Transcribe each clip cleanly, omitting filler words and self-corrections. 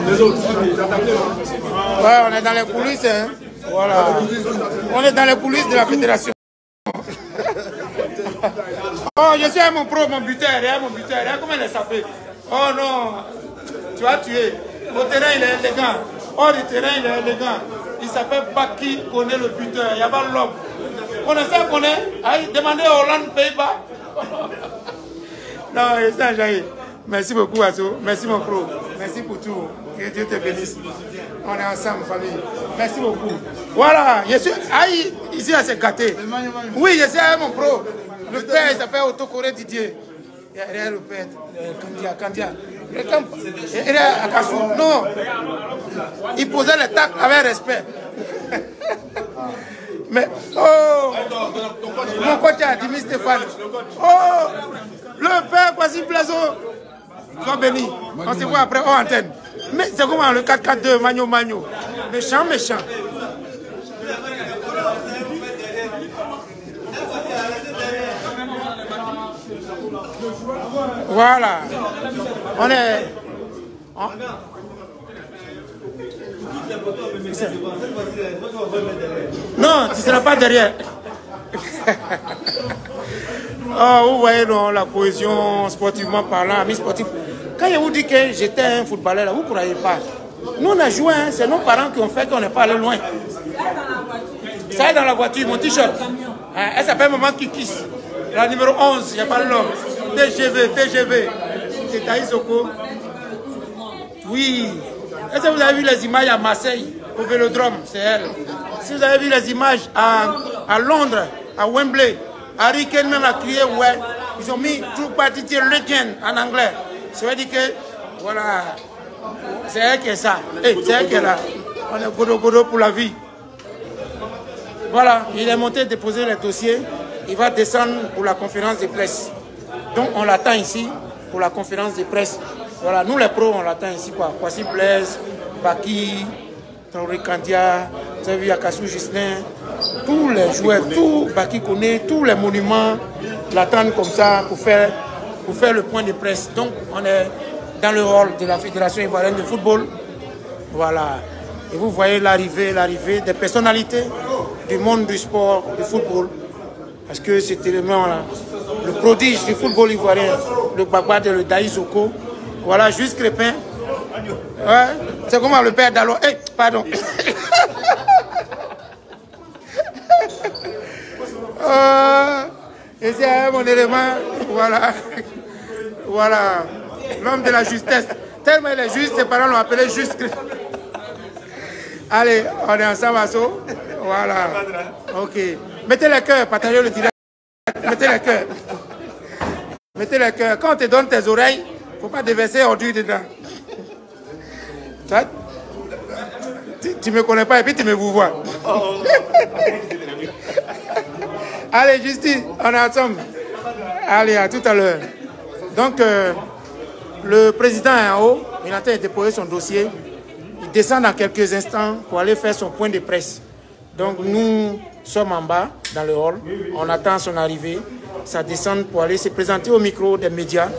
Les autres, ouais, on est dans les coulisses, hein. Voilà. On est dans les coulisses de la fédération. Oh, je suis mon pro, mon buteur, regarde mon buteur, regarde comment il est sapé. Oh non, tu vas tuer. Au terrain, il est élégant. Hors du terrain, il est élégant. Il s'appelle Baki, connaît le buteur. Il y a pas l'homme. Connaissez, connaît? Demandez à Hollande, Pays-Bas. Non, c'est Jaï. Merci beaucoup, Asso. Merci, mon pro. Merci pour tout. Que Dieu te bénisse. On est ensemble, famille. Merci beaucoup. Voilà, je suis ici à se gâter. Oui, je suis avec mon pro. Le père, il s'appelle Otokore Didier. Il y a le père, Kandia. Il est à Kassou. Non. Il posait les tacs avec respect. Mais, oh, mon coach a dit, Stéphane. Oh, le père, voici Blazo. Sois béni. On se voit après hors antenne. Mais c'est comment le 4-4-2, Magno. Méchant. Voilà. On est... Non, tu ne seras pas derrière. Oh, vous voyez non, la cohésion sportivement parlant, amis sportifs. Quand je vous dis que j'étais un footballeur, là, vous ne croyez pas. Nous, on a joué, hein, c'est nos parents qui ont fait qu'on n'est pas allé loin. Ça est dans la voiture, mon t-shirt. Elle s'appelle Maman Kikis. La numéro 11, il n'y a pas l'homme. TGV. C'est Taïsoko. Oui. Est-ce que vous avez vu les images à Marseille, au Vélodrome? C'est elle. Si vous avez vu les images à Londres, à Wembley, Harry Kane même a crié, ouais. Ils ont mis True Party Legend en anglais. Ça veut dire que, voilà, c'est elle qui est ça. Hey, c'est elle qui est là. On est godo pour la vie. Voilà, il est monté déposer les dossiers. Il va descendre pour la conférence de presse. Donc on l'attend ici pour la conférence de presse. Voilà, nous les pros, on l'attend ici quoi. Kwasi Blaise, Baki, Traoré Kandia, vous avez vu Akassou Gislin, tous les joueurs, tout Baki connaît, tous les monuments l'attendent comme ça pour faire le point de presse. Donc on est dans le hall de la Fédération ivoirienne de football. Voilà. Et vous voyez l'arrivée des personnalités du monde du sport, du football. Parce que c'était le prodige du football ivoirien, le Bagbad et le Daïsoko. Voilà, juste Crépin. Ouais, c'est comment le père d'Alo. Hey, pardon. Et c'est mon élément. Voilà. Voilà. L'homme de la justesse. Tellement il est juste, ses parents l'ont appelé juste Crépin. Allez, on est ensemble, Asso. Voilà. Ok. Mettez les cœurs, partagez le direct. Mettez les cœurs. Mettez les cœurs. Quand on te donne tes oreilles, il ne faut pas déverser ordure dedans. Tu ne me connais pas et puis tu me vous vois. Allez, Justine, on est ensemble. Allez, à tout à l'heure. Donc, le président est en haut. Il a déposé son dossier. Il descend dans quelques instants pour aller faire son point de presse. Donc, nous sommes en bas, dans le hall. On attend son arrivée. Ça descend pour aller se présenter au micro des médias.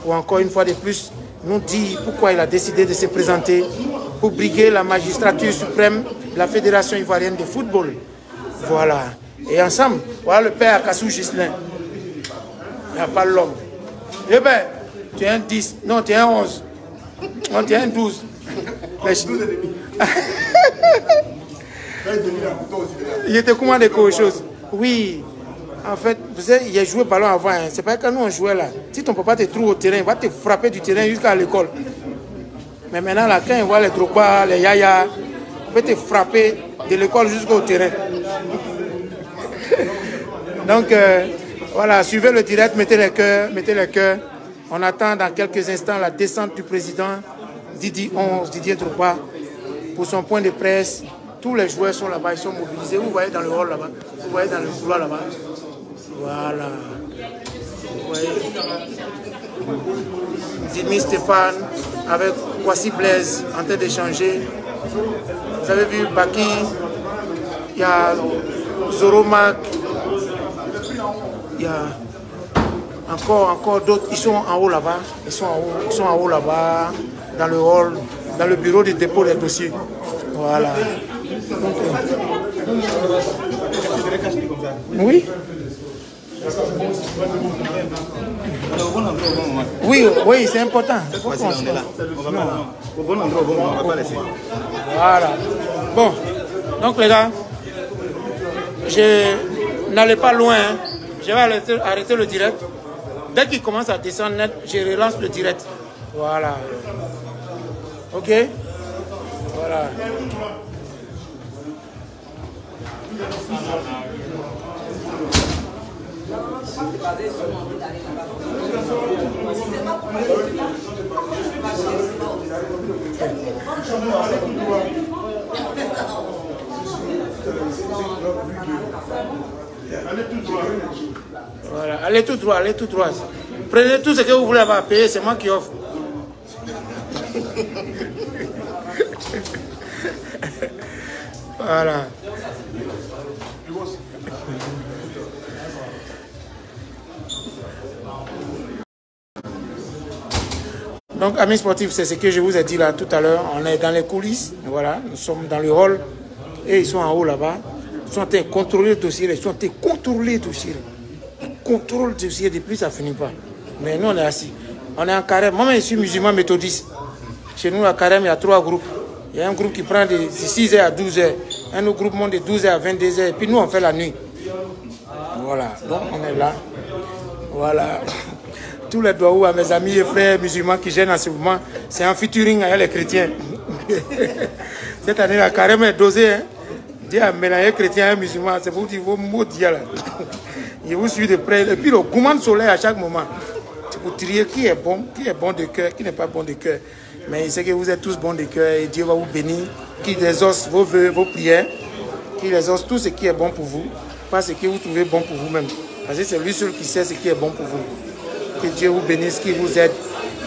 Pour encore une fois de plus, nous dire pourquoi il a décidé de se présenter pour briguer la magistrature suprême de la Fédération ivoirienne de football. Voilà. Et ensemble, voilà le père Akassou Gislin. Il n'y a pas l'homme. Eh bien, tu es un 10. Non, tu es un 11. Non, tu es un 12. Il était commandé quelque chose. Oui. En fait, vous savez, il a joué ballon avant. Hein. C'est pas quand nous on jouait là. Si ton papa te trouve au terrain, il va te frapper du terrain jusqu'à l'école. Mais maintenant, là, quand il voit les Drogba, les Yaya, il peut te frapper de l'école jusqu'au terrain. Donc, voilà, suivez le direct, mettez les cœurs. On attend dans quelques instants la descente du président Didier Drogba pour son point de presse. Tous les joueurs sont là-bas, ils sont mobilisés. Vous voyez dans le hall là-bas, vous voyez dans le couloir là-bas. Voilà. Vous voyez. Dimi Stéphane avec Kwasi Blaise en train d'échanger. Vous avez vu Baki, il y a Zoromak, il y a encore d'autres. Ils sont en haut là-bas. Ils sont en haut là-bas, dans le hall. dans le bureau de dépôt des dossiers. Voilà. Donc, oui. Oui, oui, c'est important. Voilà. Bon, donc les gars, je n'allais pas loin. Hein. Je vais arrêter le direct. Dès qu'il commence à descendre net, je relance le direct. Voilà. Ok? Voilà. Voilà, allez tout droit, allez tout droit. Prenez tout ce que vous voulez avoir payé, c'est moi qui offre. Voilà. Donc, amis sportifs, c'est ce que je vous ai dit là tout à l'heure. On est dans les coulisses, voilà, nous sommes dans le hall et ils sont en haut là-bas. Ils sont en train de contrôler le dossier, ils sont en train de contrôler le dossier. Ils contrôlent le dossier depuis, ça ne finit pas. Mais nous, on est assis. On est en carême. Moi, je suis musulman méthodiste. Chez nous, à carême, il y a 3 groupes. Il y a un groupe qui prend de 6h à 12h. Un autre groupe monte de 12h à 22h. Et puis nous, on fait la nuit. Voilà. Donc, on est là. Voilà. Tous les doigts à mes amis et frères musulmans qui gênent en ce moment, c'est un featuring avec les chrétiens. Cette année, la carême est dosée. Hein? Dieu a mélangé chrétiens et musulmans. C'est pour dire vos mots d'hier là. Je vous suis de près. Et puis le gourmand de soleil à chaque moment. C'est pour trier qui est bon de cœur, qui n'est pas bon de cœur. Mais il sait que vous êtes tous bons de cœur et Dieu va vous bénir. Qu'il exauce vos vœux, vos prières. Qu'il exauce tout ce qui est bon pour vous. Pas ce que vous trouvez bon pour vous-même. Parce que c'est lui seul qui sait ce qui est bon pour vous. Que Dieu vous bénisse, qu'il vous aide.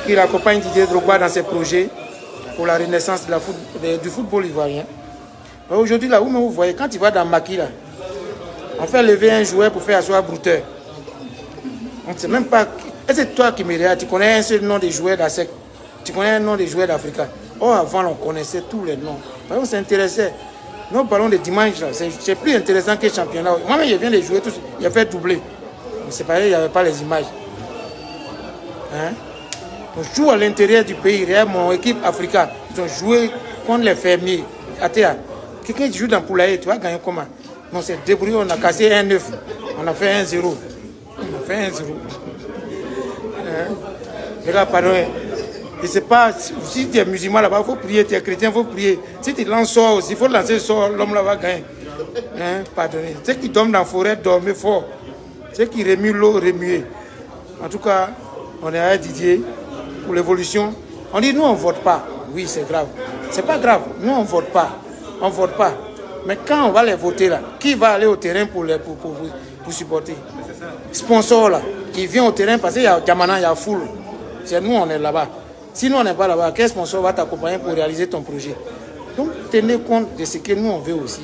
Qu'il accompagne Didier Drogba dans ses projets pour la renaissance du football ivoirien. Aujourd'hui, là où vous voyez, quand il va dans Maki, là, on fait lever un joueur pour faire asseoir Brouteur. On ne sait même pas. Et c'est toi qui me regardes, tu connais un seul nom des joueurs d'ASEC. Tu connais un nom des joueurs d'Africa. Oh, avant, on connaissait tous les noms. Parce qu'on s'intéressait. Nos ballons de dimanche, c'est plus intéressant que le championnat. Moi-même, je viens de jouer tous. Il a fait doubler. Mais c'est pareil, il n'y avait pas les images. Hein? On joue à l'intérieur du pays. Regarde mon équipe africaine. Ils ont joué contre les fermiers. Athéa, quelqu'un qui joue dans Poulailler, tu vas gagner comment? On s'est débrouillé, on a cassé 1-9. On a fait 1-0. On a fait 1-0. Hein? Les gars, pardon. Je ne sais pas, si tu es musulman là-bas, il faut prier, tu es chrétien, il faut prier. Si tu lances sort aussi, il faut lancer sort, l'homme là va gagner. Hein? Pardonnez. Ceux qui dorment dans la forêt, dorment fort. Ceux qui remuent l'eau, remuent. En tout cas, on est à Didier pour l'évolution. On dit, nous, on ne vote pas. Oui, c'est grave. C'est pas grave. Nous, on ne vote pas. On ne vote pas. Mais quand on va les voter là, qui va aller au terrain pour supporter? Sponsor là, qui vient au terrain parce qu'il y a Diamana, il y a Foule. C'est nous, on est là-bas. Si nous, on n'est pas là-bas, quel sponsor va t'accompagner pour réaliser ton projet? Donc, tenez compte de ce que nous, on veut aussi.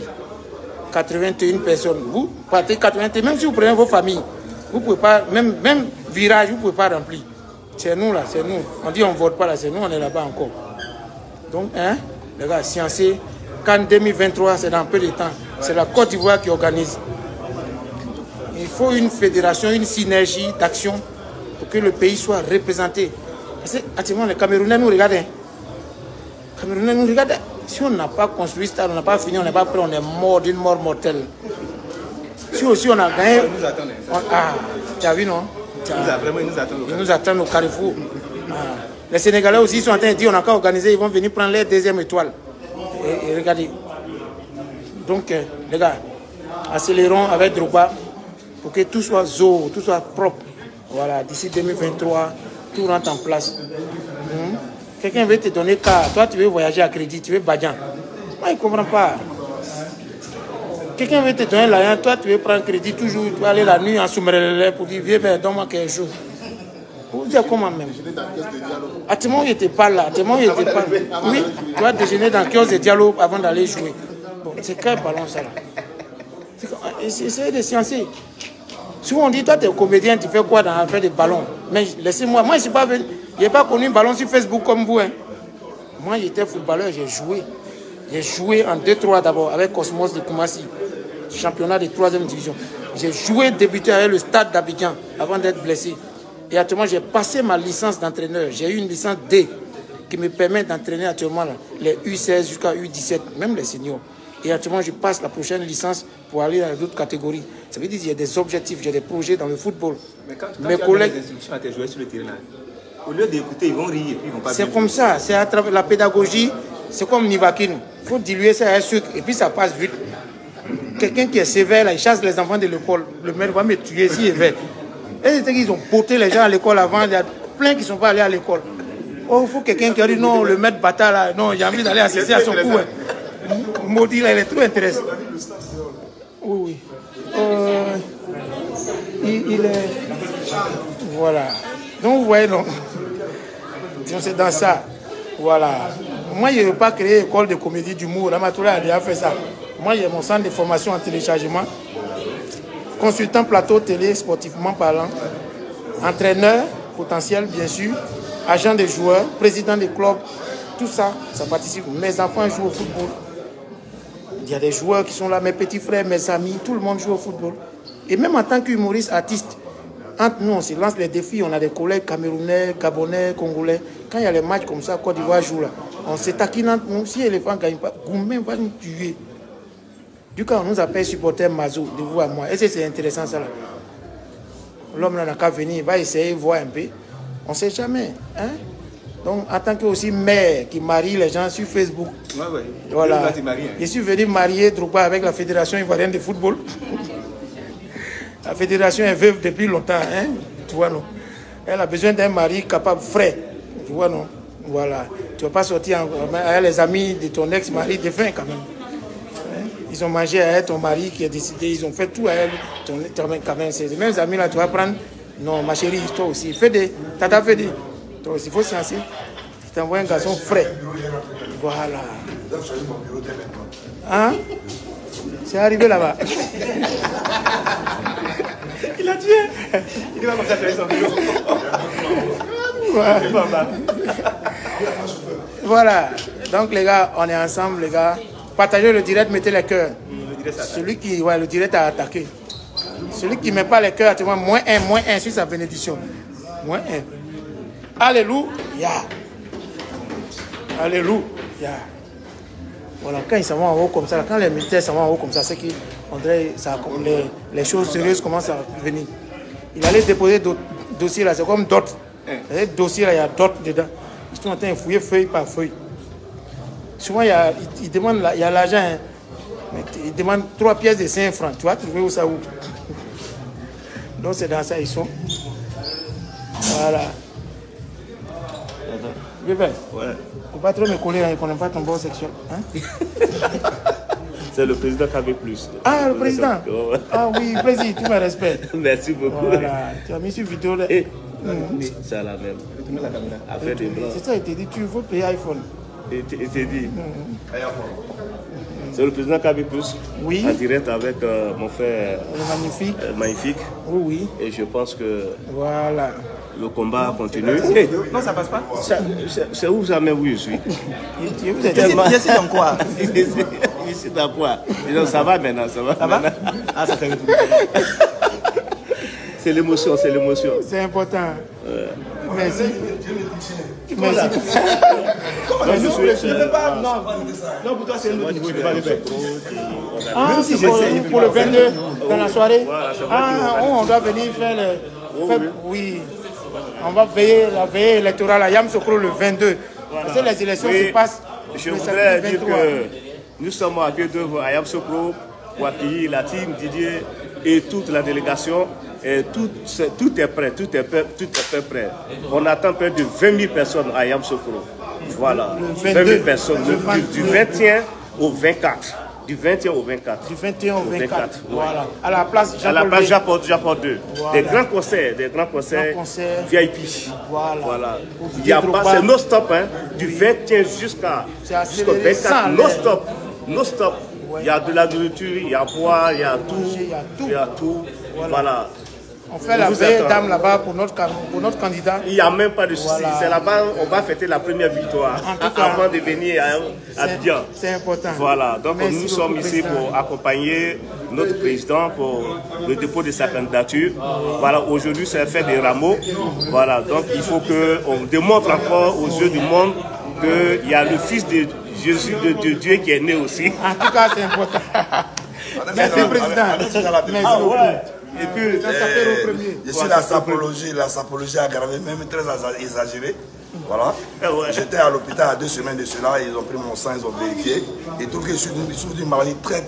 81 personnes. Vous partez 81, même si vous prenez vos familles, vous ne pouvez pas, même virage, vous ne pouvez pas remplir. C'est nous là, c'est nous. On dit on ne vote pas là, c'est nous, on est là-bas encore. Donc, hein, les gars, sciencés, CAN 2023, c'est dans peu de temps. C'est la Côte d'Ivoire qui organise. Il faut une fédération, une synergie d'action pour que le pays soit représenté. Parce que, actuellement, les Camerounais nous regardent. Les Camerounais nous regardent. Si on n'a pas construit ça, on n'a pas fini, on n'est pas prêt, on est mort d'une mort mortelle. Si aussi on a gagné. Ils nous attendent. Ah, tu as vu, non? Ils nous attendent au carrefour. Ah. Les Sénégalais aussi sont en train de dire on n'a qu'à organiser, ils vont venir prendre leur deuxième étoile. Et regardez. Donc, les gars, accélérons avec Drogba pour que tout soit zo, tout soit propre. Voilà, d'ici 2023, tout rentre en place. Quelqu'un veut te donner car, toi tu veux voyager à crédit, tu veux Badian. Moi, il ne comprend pas. Quelqu'un veut te donner l'argent, toi tu veux prendre crédit toujours, tu vas aller la nuit en Soumerelele pour dire, viens, donne-moi quelque chose. Vous dire comment même? À tes moments, il n'était pas là. À tes moments, il n'était pas là. Oui, tu vas déjeuner dans le kiosque de Diallo avant d'aller jouer. Bon, c'est quel ballon ça là? Essayez de sciencer. Souvent on dit, toi tu es comédien, tu fais quoi dans l'affaire des ballons? Mais laissez-moi, moi je n'ai pas connu un ballon sur Facebook comme vous. Hein. Moi, j'étais footballeur, j'ai joué. J'ai joué en 2-3 d'abord avec Cosmos de Koumassi, championnat de 3e division. J'ai joué, débuté avec le Stade d'Abidjan avant d'être blessé. Et actuellement, j'ai passé ma licence d'entraîneur. J'ai eu une licence D qui me permet d'entraîner actuellement là, les U16 jusqu'à U17, même les seniors. Et actuellement, je passe la prochaine licence pour aller dans d'autres catégories. Ça veut dire qu'il y a des objectifs, j'ai des projets dans le football. Mais quand mes collègues, des instructions à tes joueurs sur le terrain, au lieu d'écouter, ils vont rire et puis ils vont pas. C'est comme ça, c'est à travers la pédagogie, c'est comme Nivakin. Il faut diluer ça à un sucre et puis ça passe vite. Quelqu'un qui est sévère, là, il chasse les enfants de l'école. Le maître va me tuer s'il est vert. Et c'est qu'ils ont botté les gens à l'école avant. Il y a plein qui ne sont pas allés à l'école. Oh, il faut quelqu'un qui a dit non, le maître bâtard là, non, j'ai envie d'aller assister à son coup. Hein. Maudit là, il est trop intéressant. Oui, oui. Il est. Voilà. Donc, vous voyez, non. C'est dans ça. Voilà. Moi, je ne veux pas créer une école de comédie d'humour. Ramatoula a déjà fait ça. Moi, j'ai mon centre de formation en téléchargement. Consultant plateau télé, sportivement parlant. Entraîneur potentiel, bien sûr. Agent des joueurs, président des clubs. Tout ça, ça participe. Mes enfants jouent au football. Il y a des joueurs qui sont là, mes petits frères, mes amis, tout le monde joue au football. Et même en tant qu'humoriste, artiste, entre nous, on se lance les défis. On a des collègues camerounais, gabonais, congolais. Quand il y a les matchs comme ça, Côte d'Ivoire joue là, on se taquine entre nous. Si l'éléphant ne gagne pas, Goumen va nous tuer. Du coup, on nous appelle supporter Mazou, de vous à moi. Et c'est intéressant ça là. L'homme n'a qu'à venir, il va essayer de voir un peu. On ne sait jamais. Hein? Donc, en tant que aussi mère qui marie les gens sur Facebook. Ouais. Voilà. Je suis venu marier Drogba avec la Fédération ivoirienne de football. La fédération est veuve depuis longtemps. Hein? Tu vois, non? Elle a besoin d'un mari capable, frais. Tu vois, non? Voilà. Tu ne vas pas sortir avec les amis de ton ex-mari défunt quand même. Hein? Ils ont mangé à elle, ton mari qui est décidé. Ils ont fait tout à elle. Quand même, ces mêmes amis là, tu vas prendre. Non, ma chérie, toi aussi. Fais des. Tata fait des. Toi aussi, il faut sciencer. Tu t'envoies un garçon frais. Voilà. Hein? C'est arrivé là-bas. Il a tué. Il va comme ça faire son bureau. Voilà. Donc les gars, on est ensemble, les gars. Partagez le direct, mettez les cœurs. Celui qui, le direct a attaqué. Celui qui ne met pas les cœurs, tu vois, -1 sur sa bénédiction. -1. Alléluia. Alléluia. Voilà, quand ils s'en vont en haut comme ça, quand les militaires s'en vont en haut comme ça, c'est qu'on dirait les choses sérieuses commencent à venir. Il allait déposer d'autres dossiers là, c'est comme d'autres. Les dossiers là, il y a d'autres dedans. Ils sont en train de fouiller feuille par feuille. Souvent, ils demandent, il y a l'argent, hein, mais ils demandent 3 pièces de 5 francs. Tu vas trouver où ça où? Donc c'est dans ça ils sont. Voilà. Bébé, ouais. Faut pas trop me coller, hein, il ne connaît pas ton bord sexuel. Hein? C'est le président KB+. Ah, le président. Ah oui, président, tu me respectes. Merci beaucoup. Voilà, tu as mis sur vidéo. C'est à la même. Affaire des blancs. C'est ça, il t'a dit, tu veux payer iPhone. Il t'a dit. C'est le président KB+. Oui. En direct avec mon frère. Le magnifique. Magnifique. Oui, oui. Et je pense que. Voilà. Le combat continue. Non, ça passe pas. C'est où jamais où je suis. Ici dans quoi? Ici dans quoi? Ça va maintenant, ça va. Ça va? Ah, ça fait. C'est l'émotion, c'est l'émotion. C'est important. Merci. Merci. Comment je suis Non, pour toi, c'est un autre niveau. Ah, si j'essaie pour le 22 dans la soirée. Ah, on doit venir faire le. Oui. On va veiller la veille électorale à Yamoussoukro le 22. Parce que les élections se passent. Je voudrais dire que nous sommes à pied d'œuvre à Yamoussoukro pour accueillir la team Didier et toute la délégation. Et tout est prêt, tout est prêt. On attend près de 20 000 personnes à Yamoussoukro. Voilà, 20 000 personnes du 21 au 24. Du 21 au 24. Du 21 au 24. Voilà. Ouais. À la place Jean-Paul II. Voilà. Des grands concerts VIP. Voilà. C'est no stop, hein. Du 21 jusqu'au 24. No stop. Ouais. Il y a de la nourriture, il y a boire, il y a tout. Voilà. On fait la veille dame là-bas pour notre candidat. Il n'y a même pas de souci. Voilà. C'est là-bas on va fêter la première victoire avant de venir à Abidjan. C'est important. Voilà, donc Merci nous sommes beaucoup, ici président. pour accompagner notre président pour le dépôt de sa candidature. Voilà, aujourd'hui c'est fait des rameaux. Voilà, donc il faut qu'on démontre encore aux yeux du monde qu'il y a le Fils de Jésus de Dieu qui est né aussi. En tout cas, c'est important. Merci, président. Merci beaucoup. Et puis, je suis la sapologie aggravée, même très exagérée. Voilà. J'étais à l'hôpital il y a 2 semaines de cela, ils ont pris mon sang, ils ont vérifié. Ils trouvent que je suis d'une maladie très,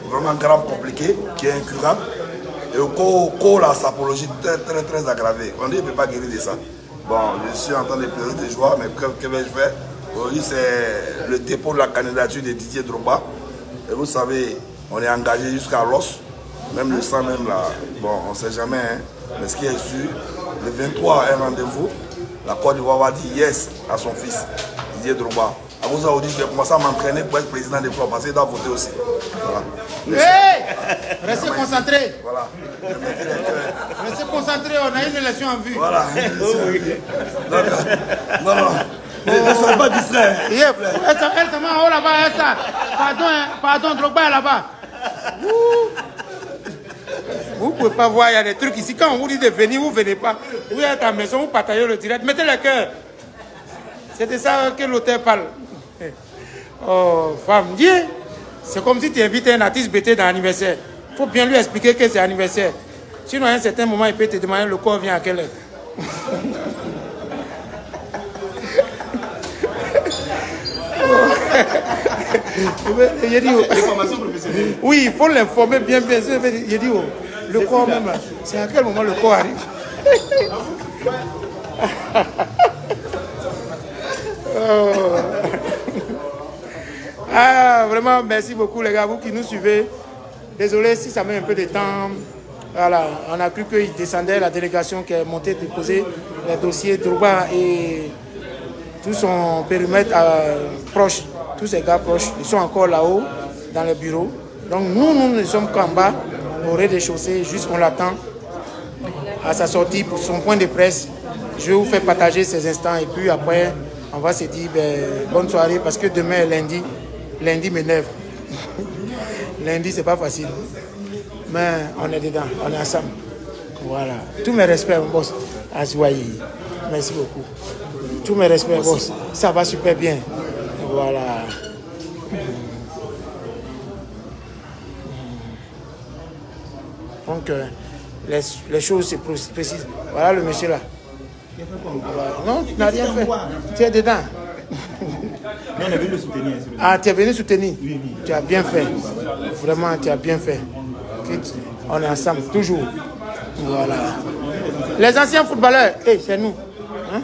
vraiment grave, compliquée, qui est incurable. Et au cours, la sapologie très aggravée. On dit qu'il ne peut pas guérir de ça. Bon, je suis en train de pleurer de joie, mais que vais-je faire? Aujourd'hui, c'est le dépôt de la candidature de Didier Drogba. Et vous savez, on est engagé jusqu'à l'os. Même le sang, même là, bon, on ne sait jamais, hein. Mais ce qui est sûr, le 23 a un rendez-vous. La Côte d'Ivoire va dire yes à son fils, Didier Drogba. À vous aujourd'hui, je vais commencer à m'entraîner pour être président des clubs, parce qu'il doit voter aussi. Voilà. Hey, restez concentrés. Voilà. Restez concentrés, on a une élection en vue. Voilà. Non. Ne soyez pas distraits. Elle s'en va en haut là-bas, pardon, Drogba est là-bas. Vous ne pouvez pas voir, il y a des trucs ici. Quand on vous dit de venir, vous ne venez pas. Vous êtes à la maison, vous partagez le direct. Mettez le cœur. C'est de ça que l'auteur parle. Oh, femme, dis, c'est comme si tu invites un artiste BT dans l'anniversaire. Il faut bien lui expliquer que c'est anniversaire. Sinon, à un certain moment, il peut te demander le corps vient à quelle heure. Il dit, oui, il faut l'informer bien. Il dit, le corps même, c'est à quel moment le corps arrive. Oh. Ah, vraiment, merci beaucoup les gars, vous qui nous suivez. Désolé si ça met un peu de temps. Voilà, on a cru qu'il descendait la délégation qui est montée déposer les dossiers Drogba et tout son périmètre proche. Tous ces gars proches, ils sont encore là-haut, dans le bureau. Donc nous ne sommes qu'en bas, au rez-de-chaussée, juste on l'attend à sa sortie pour son point de presse. Je vais vous faire partager ces instants et puis après, on va se dire bonne soirée parce que demain, lundi m'énerve. Lundi, c'est pas facile. Mais on est dedans, on est ensemble. Voilà. Tous mes respects, mon boss. Azouaï. Merci beaucoup. Tous mes respects, boss. Ça va super bien. Voilà. Donc, les choses se précisent. Voilà le monsieur là. Voilà. Non, tu n'as rien fait. Tu es dedans. Mais on est venu le soutenir. Ah, tu es venu soutenir? Oui. Tu as bien fait. Vraiment, tu as bien fait. On est ensemble, toujours. Voilà. Les anciens footballeurs, hey, c'est nous. Hein?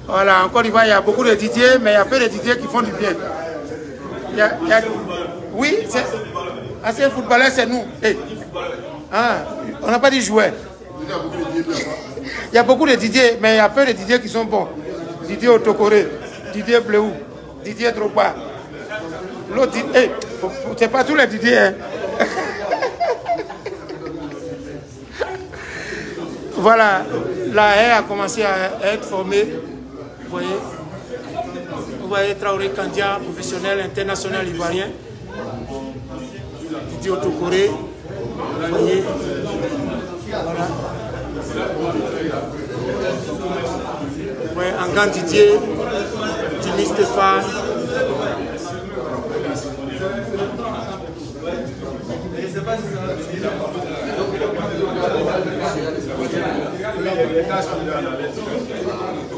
Voilà, en Côte d'Ivoire, il y a beaucoup de Didier, mais il y a peu de Didier qui font du bien. Oui, anciens footballeurs, c'est nous. Hey. Ah, on n'a pas dit jouer. Il y a beaucoup de Didier, mais il y a peu de Didier qui sont bons. Didier Otokoré, Didier Bleou, Didier Drogba. L'autre dit, hey, c'est pas tous les Didier. Hein. Voilà, la haie a commencé à être formée. Vous voyez Traoré Kandia, professionnel international ivoirien. Didier Otokoré. Vous voyez. Voilà. Ouais, Angan Didier, Jimmy Stéphane.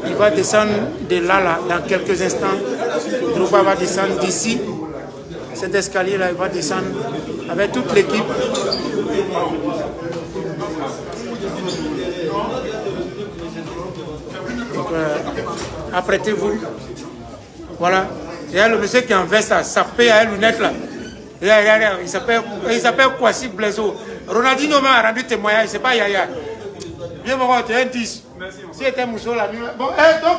Il va descendre de là, dans quelques instants. Drogba va descendre d'ici. Cet escalier-là, il va descendre avec toute l'équipe. Apprêtez-vous. Voilà. Il y a le monsieur qui est en veste, ça paye à lunettes là. Il s'appelle Kwasi Blezo. Ronaldinho m'a rendu témoignage, c'est pas Yaya. Viens me voir, tu es un 10. Si c'était Mousso la nuit. Bon, donc.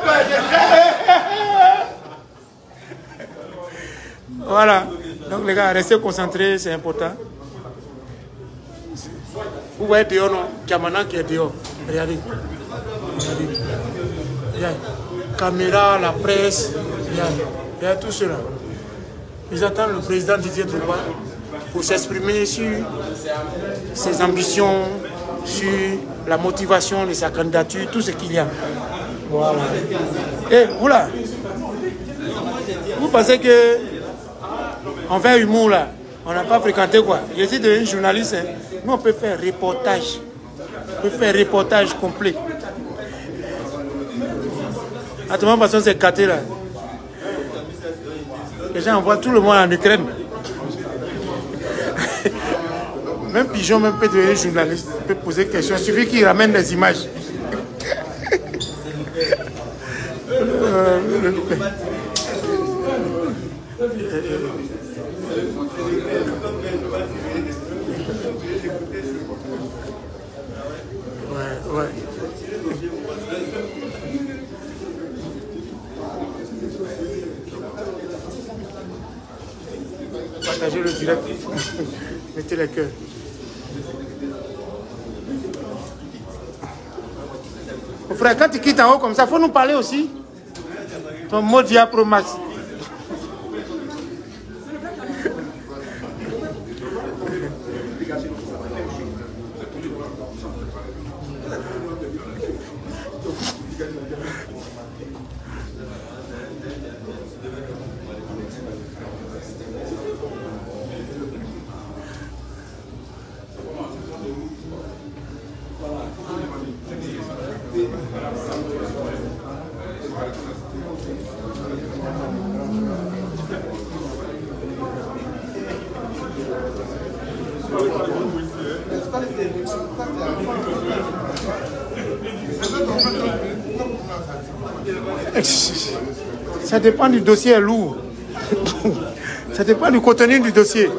Voilà. Donc les gars, restez concentrés, c'est important. Vous voyez dehors, non? Kamana qui est dehors. Regardez. Regardez. Caméra, la presse. Regardez tout cela. Ils attendent le président Didier Drogba pour s'exprimer sur ses ambitions, sur la motivation de sa candidature, tout ce qu'il y a. Voilà. Et vous là, vous pensez que on fait humour là, on n'a pas fréquenté quoi? Je suis devenu journaliste, hein. Nous on peut faire reportage. On peut faire reportage complet. À toute façon c'est gâté là. Les gens envoient tout le monde en Ukraine. Même Pigeon même peut devenir journaliste, peut poser des questions. Il suffit qu'il ramène des images. Ouais. Partagez le direct. Mettez les cœurs. Mon frère, quand tu quittes en haut comme ça, il faut nous parler aussi. Ton Modia Pro Max. Ça dépend du dossier lourd. Ça dépend du contenu du dossier.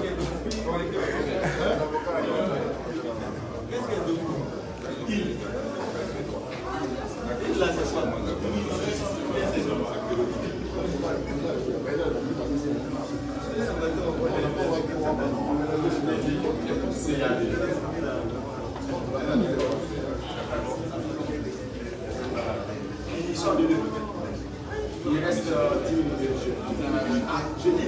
Il reste 10 minutes de jeu. Je dis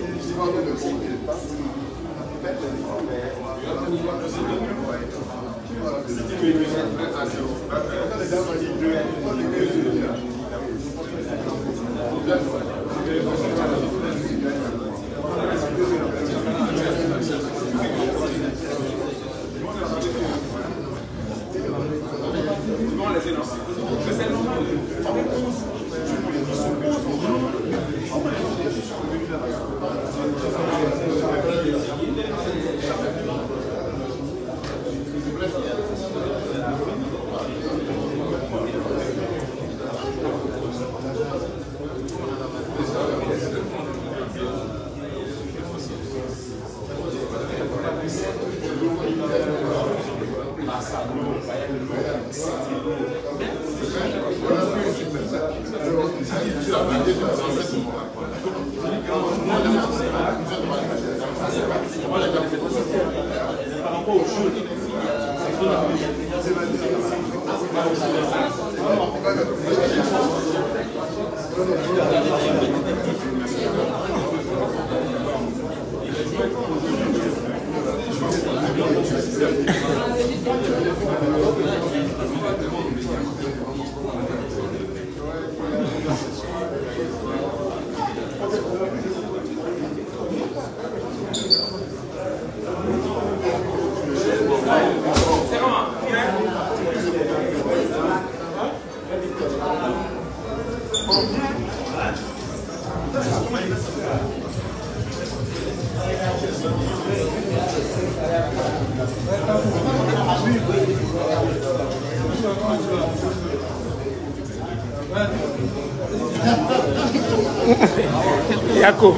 Yako.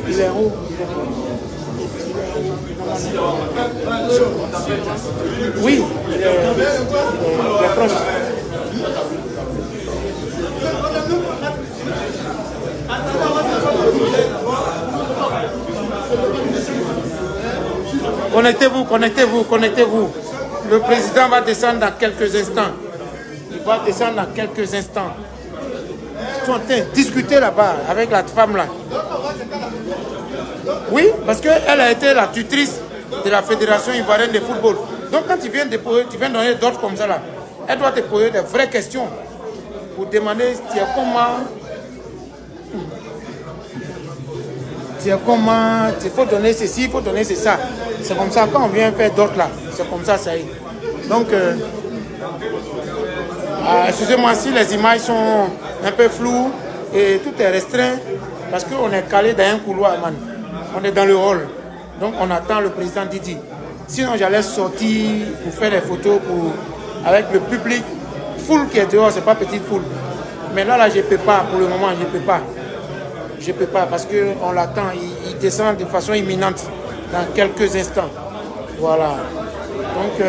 Il est où? Oui, il est proche. Connectez-vous, connectez-vous, connectez-vous. Le président va descendre dans quelques instants. Il va descendre dans quelques instants. Ils sont en train de discuter là-bas avec la femme là. Oui, parce qu'elle a été la tutrice de la Fédération ivoirienne de football. Donc quand tu viens donner d'autres comme ça là, elle doit te poser des vraies questions pour demander il faut donner ceci, il faut donner ça. C'est comme ça, quand on vient faire d'autres là, c'est comme ça, ça y est. Donc, excusez-moi si les images sont un peu floues et tout est restreint parce qu'on est calé dans un couloir, man. On est dans le hall. Donc, on attend le président Didi. Sinon, j'allais sortir pour faire des photos avec le public. Foule qui est dehors, c'est pas petite foule. Mais là, je ne peux pas, pour le moment, je ne peux pas. Je ne peux pas parce qu'on l'attend. Il descend de façon imminente dans quelques instants. Voilà. Donc,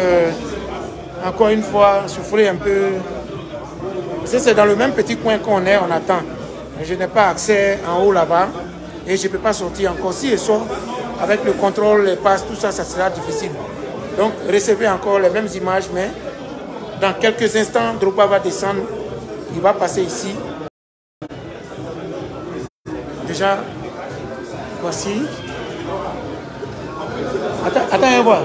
encore une fois, soufflez un peu. C'est dans le même petit coin qu'on est, on attend. Je n'ai pas accès en haut là-bas et je ne peux pas sortir encore. Si je sors avec le contrôle, les passes, tout ça, ça sera difficile. Donc, recevez encore les mêmes images, mais dans quelques instants, Drogba va descendre. Il va passer ici. Déjà, voici. Attends, viens voir.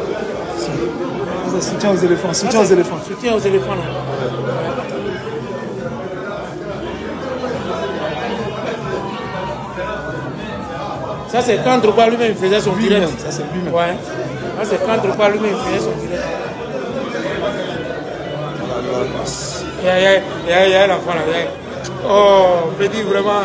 Soutien aux éléphants, soutien aux éléphants. Soutien aux éléphants, là. Ça, c'est quand Drogba lui-même faisait son direct. Ça, c'est lui-même. Ouais. Ça, c'est quand Drogba lui-même faisait son direct. Il y a l'enfant là. Oh, Freddy, vraiment.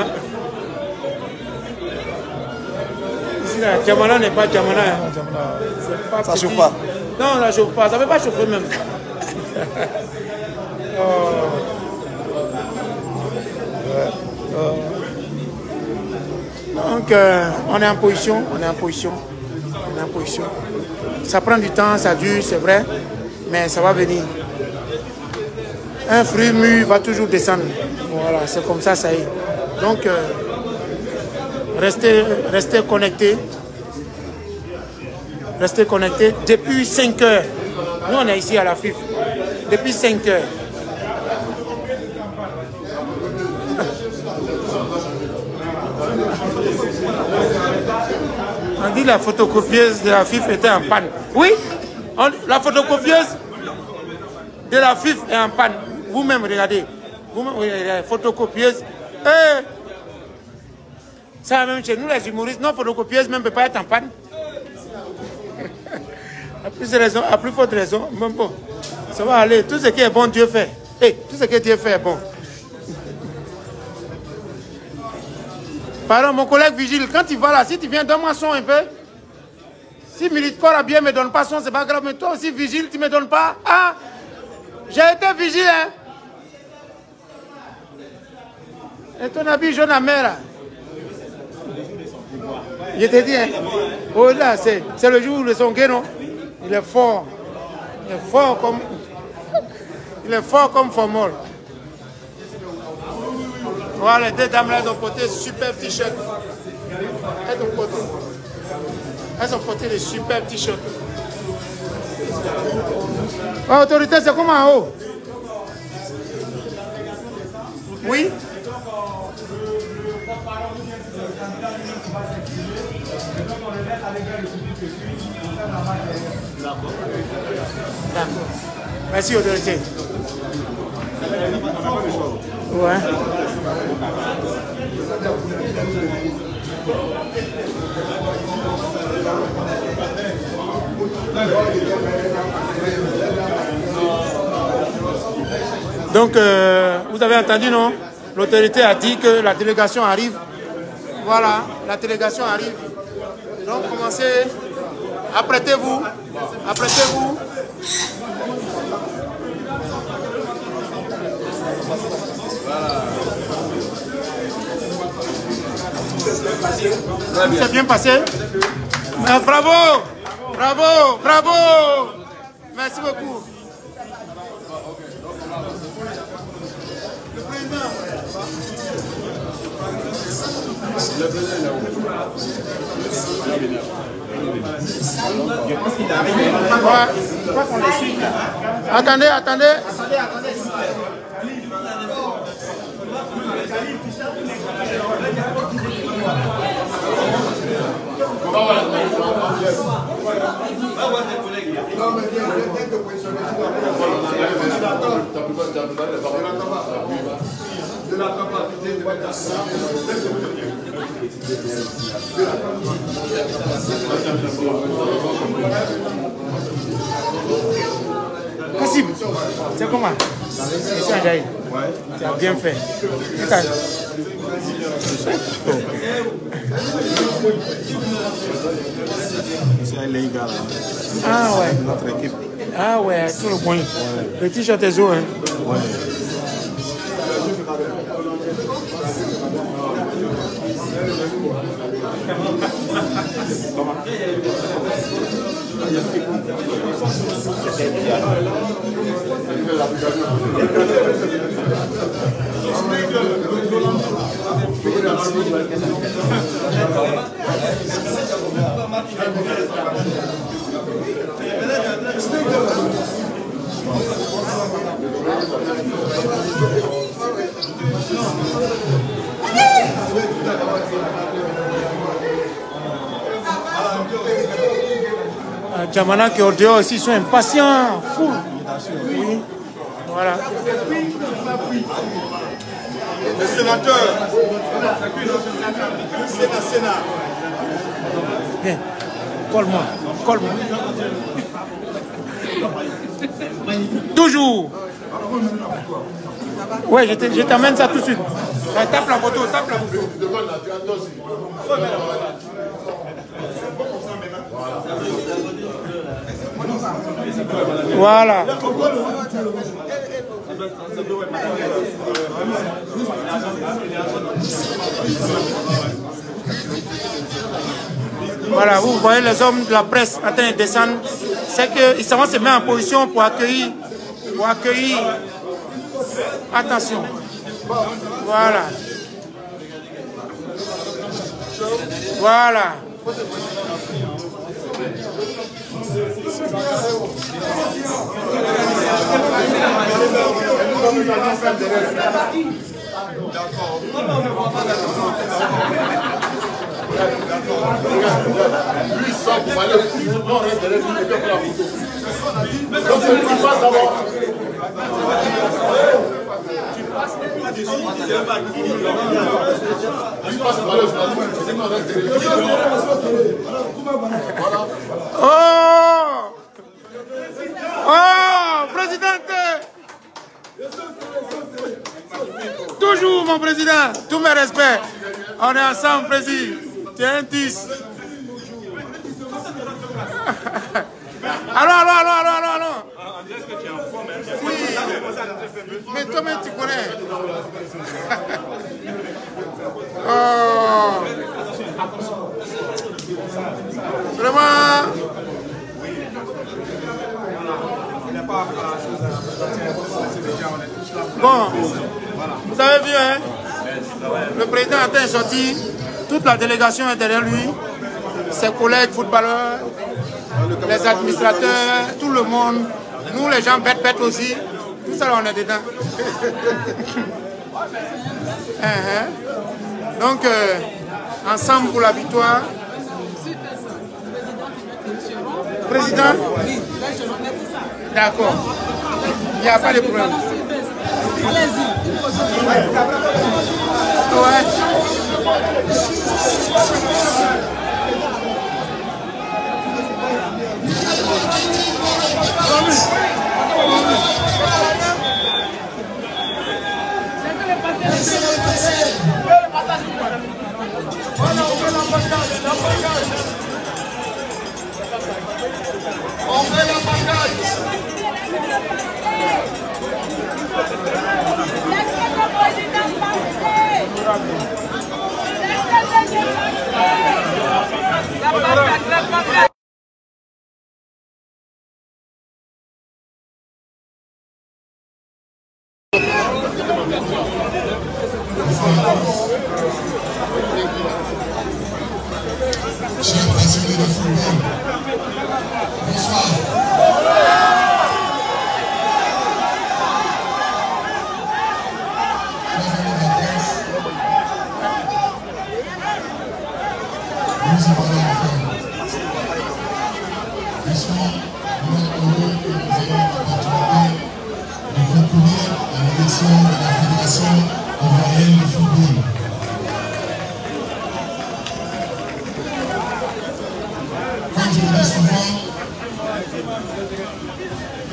Ici, là, Djamana n'est pas Djamana. Hein. Ça chauffe pas. Non, ça chauffe pas. Ça ne fait pas chauffer même. Donc, on est en position. Ça prend du temps, ça dure, c'est vrai, mais ça va venir. Un fruit mûr va toujours descendre. Voilà, c'est comme ça, ça y est. Donc, restez connectés. Restez connectés. Depuis 5 heures, nous on est ici à la FIF. Depuis 5 heures. On dit la photocopieuse de la FIF était en panne. Oui, la photocopieuse de la FIF est en panne. Vous-même, regardez. Vous-même, regardez, photocopieuse. Ça, même chez nous, les humoristes, nos photocopieuses même ne peuvent pas être en panne. À plus forte raison, même bon, ça va aller. Tout ce qui est bon, Dieu fait. Tout ce que Dieu fait est bon. Pardon, mon collègue Vigile, quand tu vas là, si tu viens, donne-moi son un peu. Si Militecor a bien ne me donne pas son, c'est pas grave. Mais toi aussi, Vigile, tu ne me donnes pas. Ah, j'ai été vigile, hein. Et ton habit jaune amer, là. Je te dis, hein. Oh là, c'est le jour de son non? Il est fort. Il est fort comme... Il est fort comme Formol. Voilà, les deux dames là, elles ont porté super t-shirt. Elles ont porté des super t-shirts. Oh, autorité, c'est comment en haut? Oui? D'accord. Merci, autorité. Ouais. Donc, vous avez entendu, non? L'autorité a dit que la délégation arrive. Voilà, la délégation arrive. Donc, commencez. Apprêtez-vous. Apprêtez-vous. C'est bien passé. Bravo. Bravo. Bravo. Merci beaucoup. Attendez, attendez. Kassim, c'est comment? C'est Ajaï. Tu as bien fait. C'est les gars là. Ah ouais. Notre équipe. Ah ouais, tout le point. Le t-shirt est jaune. Hein. Ouais. Djamana qui est au dehors aussi, ils sont impatients, fou. Oui, voilà. Le sénateur. Sénat. Bien, colle-moi, colle-moi. Toujours. Ouais, je t'amène ça tout de suite. Ouais, tape la photo, tape la photo. Voilà. Voilà, vous voyez les hommes de la presse en train de descendre. C'est qu'ils vont se mettre en position pour accueillir. Attention. Voilà. Voilà. Lui, ça, pour aller au foot, on reste derrière lui et puis la photo. Donc, tu passes d'abord. Oh! Oh, présidente! Toujours, mon président. Tous mes respects. On est ensemble, président. Tu es un 10. Allons. Oui. Mais toi-même, tu connais. Oh. Vraiment. Bon, vous avez vu, hein? Le président a été sorti. Toute la délégation est derrière lui. Ses collègues footballeurs, les administrateurs, tout le monde. Nous, les gens bêtes aussi. Tout ça, on est dedans. Donc, ensemble pour la victoire. Président? D'accord. Il n'y a pas de problème. Allez-y. Ouais. Voilà, on fait la pancarte, On fait la pancarte. Chers passionnés de football, bonsoir. Chers amis de la presse, nous y voilà enfin. Je suis vraiment heureux que nous ayons l'opportunité de concourir à l'élection de la Fédération ivoirienne de football. Comme je le dis souvent,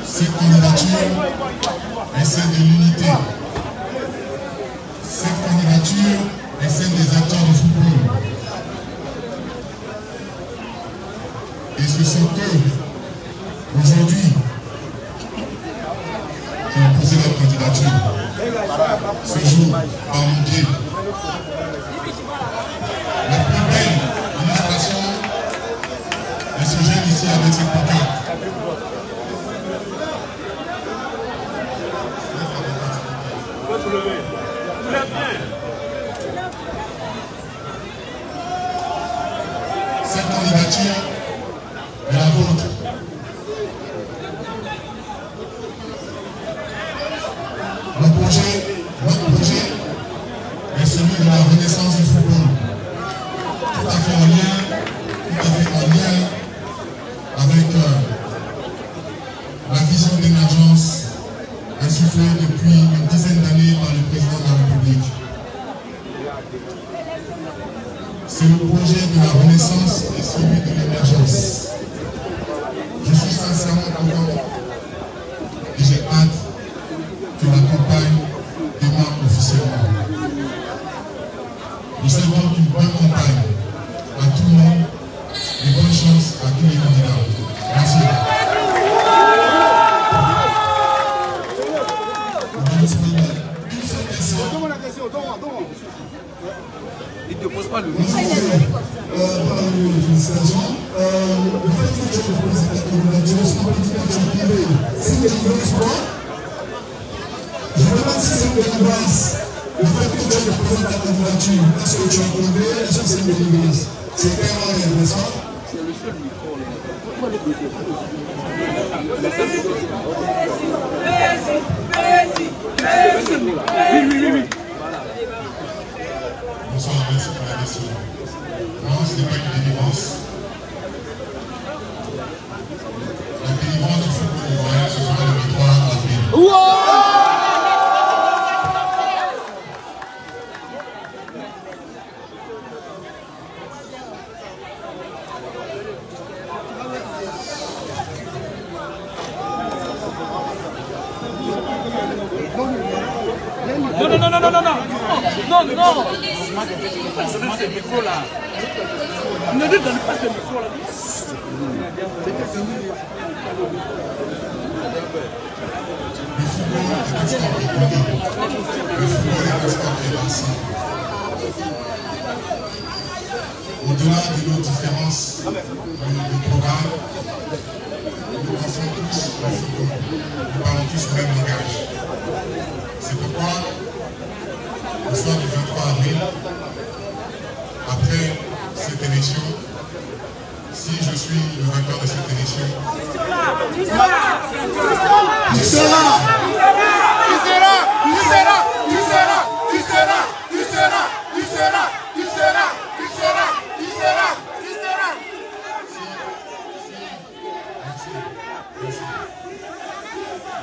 cette candidature est celle de l'unité. Cette candidature est celle des acteurs de football. Et ce sont eux, aujourd'hui, qui ont posé leur candidature. Ce jour, par mon pied. La plus belle illustration de ce jeune ici avec cette pancarte. Cette candidature est la vôtre. Notre projet est celui de la renaissance du football. Tout à fait en lien avec la vision d'émergence insufflée depuis une dizaine d'années par le président de la République. C'est le projet de la renaissance et celui de l'émergence. Je suis sincèrement content et j'ai hâte que la campagne démarre officiellement. Nous souhaitons une bonne campagne à tout le monde et bonne chance à tous les candidats. Merci. Il ne te pose pas le nom. Félicitations. Le fait que tu proposes cette candidature, c'est un petit action privée. C'est une espoir. Je me demande si c'est une délivrance. Le fait que tu proposes ta candidature, est-ce que tu as accordé? Est-ce que c'est une délivrance? C'est clairement réel, n'est-ce pas? C'est le seul micro. Pourquoi le micro? Oui. Bonsoir, merci pour la question. Non, ce n'est pas une délivrance. La délivrance du football ivoirien, ce sera le 23 avril. Non. Ce micro là. Ne lui donne pas ce micro là. C'était fini. Au-delà de nos différences de programme, nous pensons tous au football. Nous parlons tous le même langage. C'est pourquoi, au soir du 23 avril, après cette élection, si je suis le vainqueur de cette élection,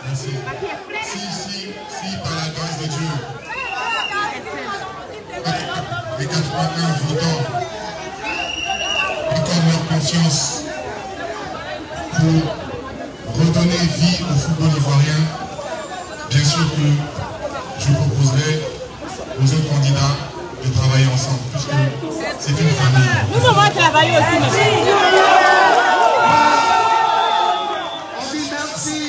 Merci. Si par la grâce de Dieu, les 89 votants accordent leur confiance pour redonner vie au football ivoirien, bien sûr que je proposerai travailler aussi. On dit merci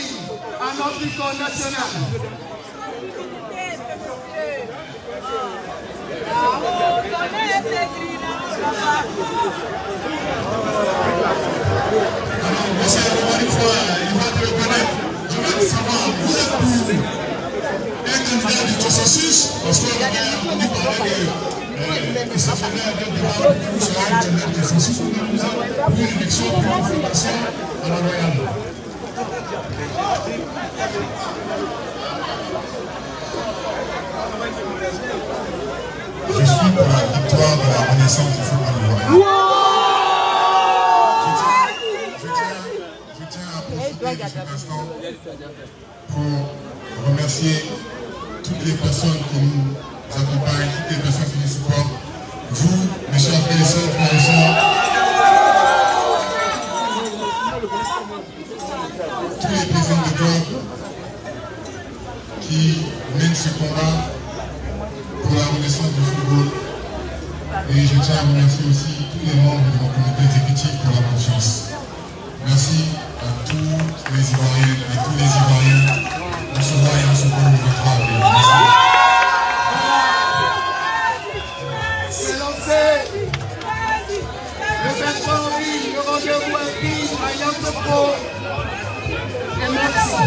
à notre icône nationale. Monsieur le fois, il va te reconnaître. Je veux savoir, vous êtes pour un candidat du consensus, parce qu'on dit parler de ça faisait un débat, vous serez un candidat du consensus, nous avons pour une élection, pour une confrontation à la royale. Je suis pour la victoire de la renaissance du football ivoirien. Je tiens à profiter de cet instant pour remercier toutes les personnes qui nous accompagnent, toutes les personnes qui nous supportent. Vous, mes chers frères et sœurs, tous les présidents de club qui mènent ce combat pour la renaissance du football. Et je tiens à remercier aussi tous les membres de mon comité exécutif pour la confiance. Merci à tous les Ivoiriens et tous les Ivoiriens. On se voit et on se voit le 23 avril. C'est lancé. Le 23 avril, le rendez-vous est pris à Yamoussoukro. Et merci.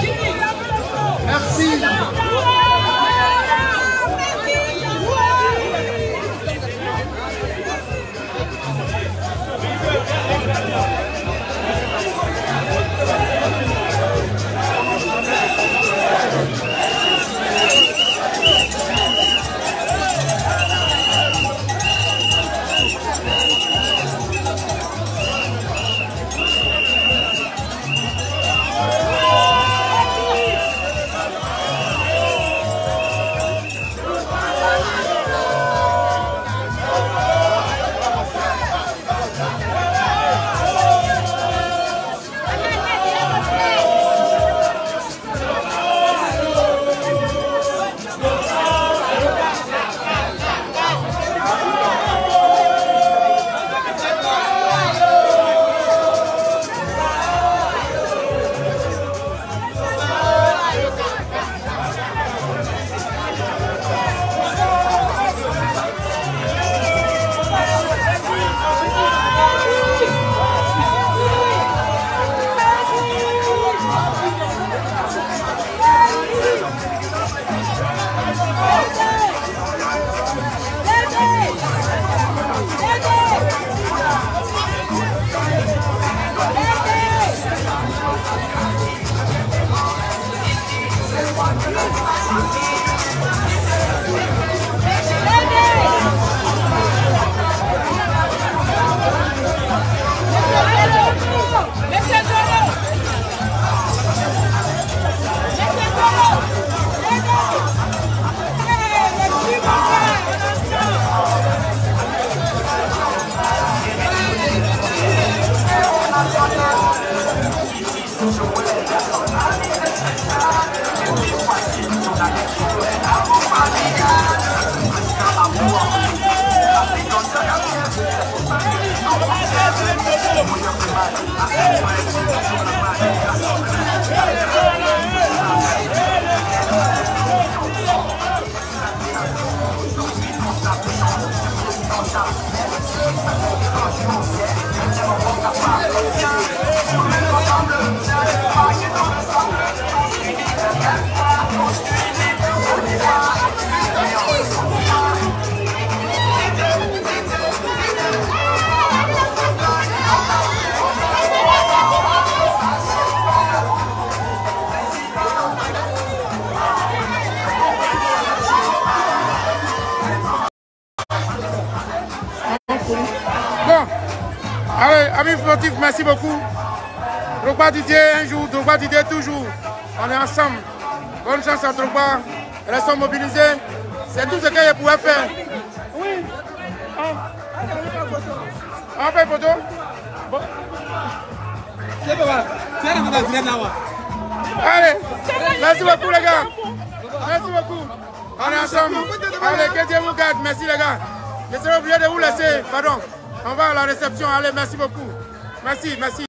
Merci. Amis sportifs, merci beaucoup. Drogba Didier un jour, Drogba Didier toujours. On est ensemble. Bonne chance à Drogba. Restons mobilisés. C'est tout ce qu'il pouvait faire. Oui. On fait photo. Bon. Allez, merci beaucoup les gars. Merci beaucoup. On est ensemble. Allez, que Dieu vous garde. Merci les gars. Je serai obligé de vous laisser. Pardon. On va à la réception. Allez, merci beaucoup. Merci, merci.